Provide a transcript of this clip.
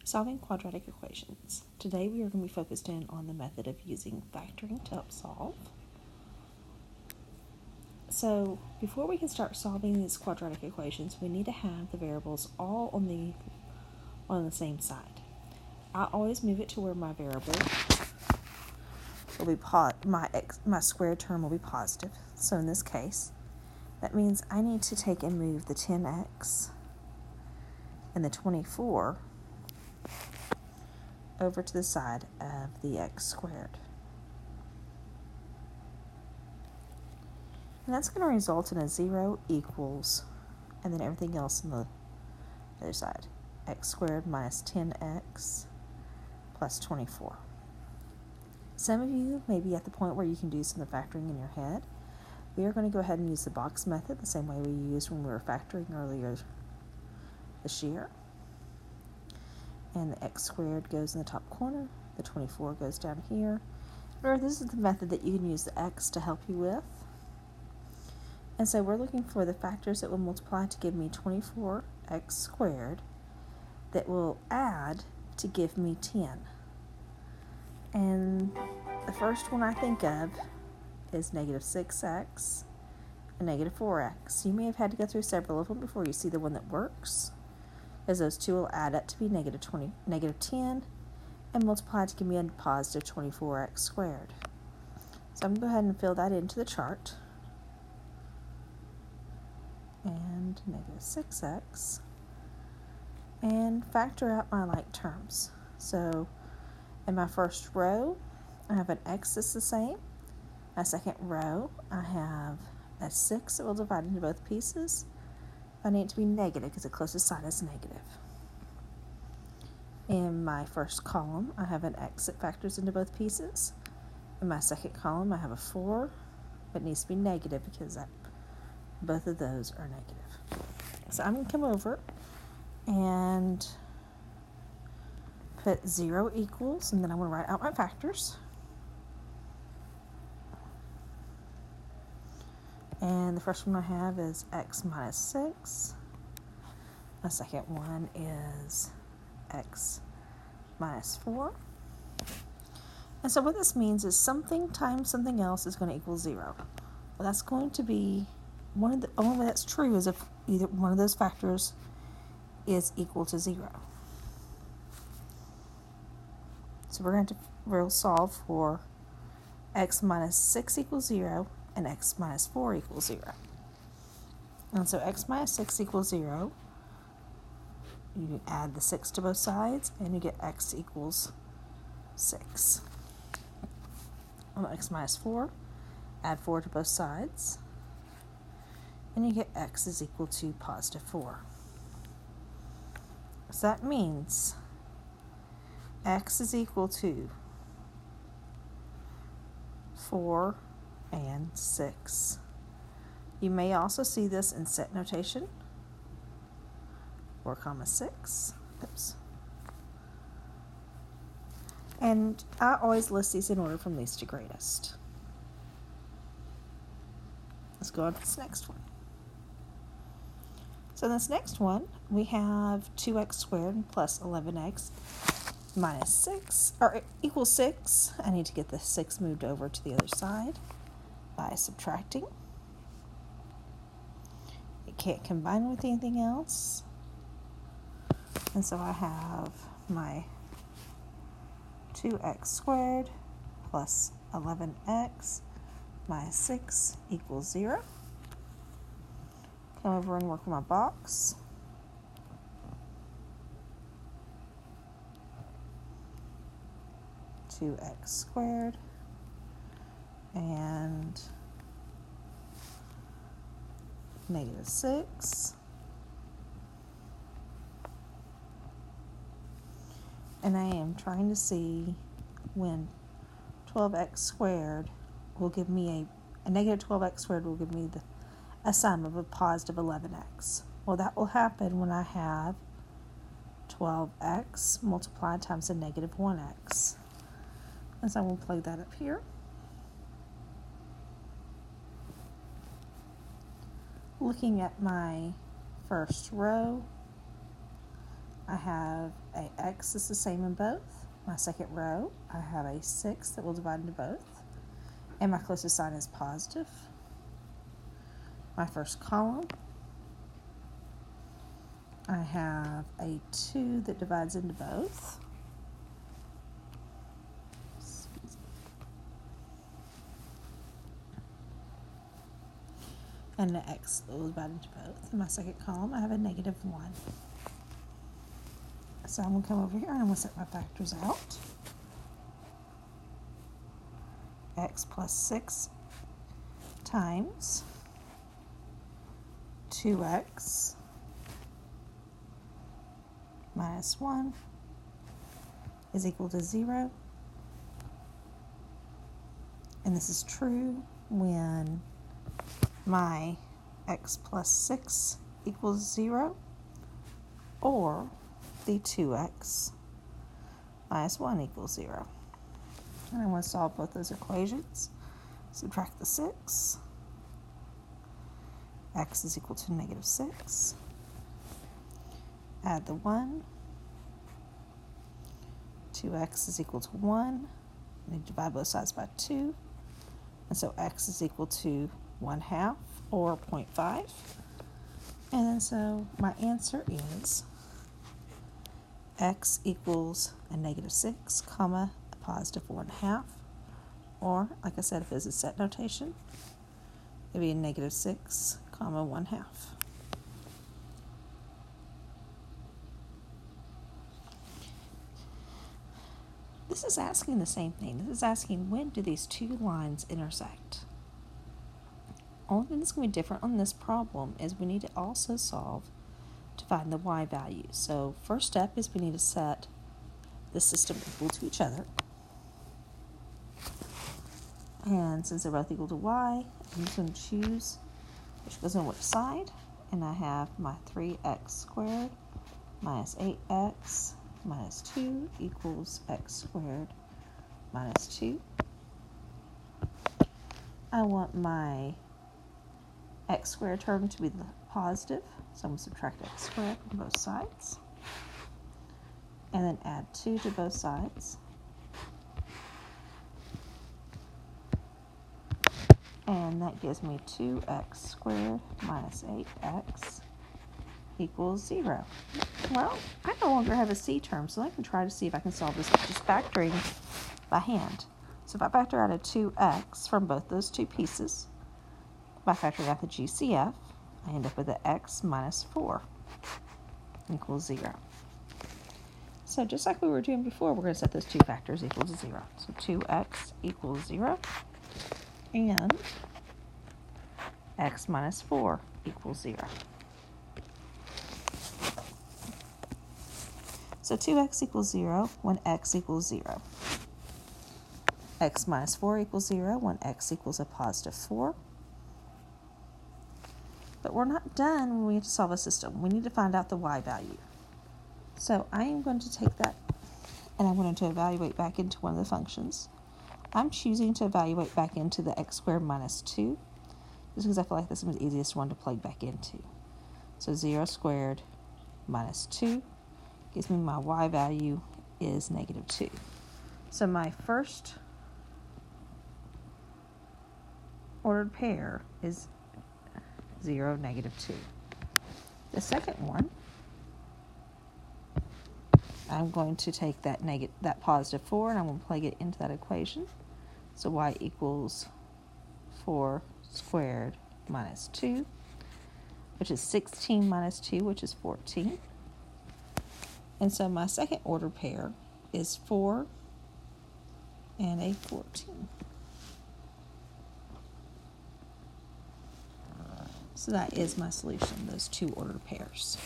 Solving quadratic equations. Today we are going to be focused in on the method of using factoring to help solve. So before we can start solving these quadratic equations, we need to have the variables all on the same side. I always move it to where my variable will be my squared term will be positive. So in this case, that means I need to take and move the 10x and the 24 over to the side of the x squared. And that's going to result in a 0 equals, and then everything else on the other side. X squared minus 10x plus 24. Some of you may be at the point where you can do some of the factoring in your head. We are going to go ahead and use the box method the same way we used when we were factoring earlier this year. And the x squared goes in the top corner, the 24 goes down here. Or this is the method that you can use the x to help you with. And so we're looking for the factors that will multiply to give me 24x squared that will add to give me 10. And the first one I think of is negative 6x and negative 4x. You may have had to go through several of them before you see the one that works, as those two will add up to be negative 10 and multiply to give me a positive 24x squared. So I'm going to go ahead and fill that into the chart. And negative 6x, and factor out my like terms. So in my first row, I have an x that's the same. My second row, I have a 6 that will divide into both pieces. I need it to be negative because the closest side is negative. In my first column, I have an x that factors into both pieces. In my second column, I have a 4, but it needs to be negative because both of those are negative. So I'm going to come over and put 0 equals, and then I'm going to write out my factors. And the first one I have is x minus 6. My second one is x minus 4. And so what this means is something times something else is going to equal 0. Well, that's going to be the only way that's true is if either one of those factors is equal to 0. So we'll solve for x minus 6 equals 0 and x minus 4 equals 0. And so x minus 6 equals 0. You add the 6 to both sides and you get x equals 6. On x minus 4, add 4 to both sides, and you get x is equal to positive 4. So that means x is equal to 4 and 6. You may also see this in set notation, 4 comma 6. Oops. And I always list these in order from least to greatest. Let's go on to this next one. So this next one, we have 2x squared plus 11x minus 6, or equals 6. I need to get the 6 moved over to the other side by subtracting. It can't combine with anything else. And so I have my 2x squared plus 11x minus 6 equals 0. Come over and work on my box. (2x squared) and negative 6. And I am trying to see when 12x squared will give me a negative 12x squared will give me a sum of a positive 11x. Well, that will happen when I have 12x multiplied times a negative 1x. And so I will plug that up here. Looking at my first row, I have a x that's the same in both. My second row, I have a 6 that will divide into both. And my closest sign is positive. My first column, I have a 2 that divides into both. And an x that will divide into both. In my second column, I have a -1. So I'm going to come over here and I'm going to set my factors out. X plus 6 times 2x minus 1 is equal to 0. And this is true when my x plus 6 equals 0, or the 2x minus 1 equals 0. And I want to solve both those equations. Subtract the 6. X is equal to -6. Add the 1. 2x is equal to 1. I need to divide both sides by 2. And so x is equal to 1/2, or 0.5. And then so my answer is x equals a -6, comma, a positive 1/2. Or, like I said, if it's a set notation, it'd be a -6, comma, 1/2. This is asking the same thing. This is asking, when do these two lines intersect? Only thing that's going to be different on this problem is we need to also solve to find the y value. So first step is we need to set the system equal to each other. And since they're both equal to y, I'm just going to choose which goes on which side. And I have my 3x squared minus 8x minus 2 equals x squared minus 2. I want my x squared term to be the positive, so I'm going to subtract x squared from both sides. And then add 2 to both sides. And that gives me 2x squared minus 8x equals 0. Well, I no longer have a c term, so I can try to see if I can solve this by just factoring by hand. So if I factor out a 2x from both those two pieces, by factoring out the GCF, I end up with an x minus 4 equals 0. So just like we were doing before, we're going to set those two factors equal to 0. So 2x equals 0, and x minus 4 equals 0. So 2x equals 0 when x equals 0. X minus 4 equals 0 when x equals a positive 4. But we're not done when we need to solve a system. We need to find out the y value. So I am going to take that and I'm going to evaluate back into one of the functions. I'm choosing to evaluate back into the x squared minus 2, just because I feel like this is the easiest one to plug back into. So 0 squared minus 2 gives me my y value is -2. So my first ordered pair is 0, -2. The second one, I'm going to take that positive 4 and I'm going to plug it into that equation. So y equals 4 squared minus 2, which is 16 minus 2, which is 14. And so my second order pair is 4 and a 14. So that is my solution, those two ordered pairs.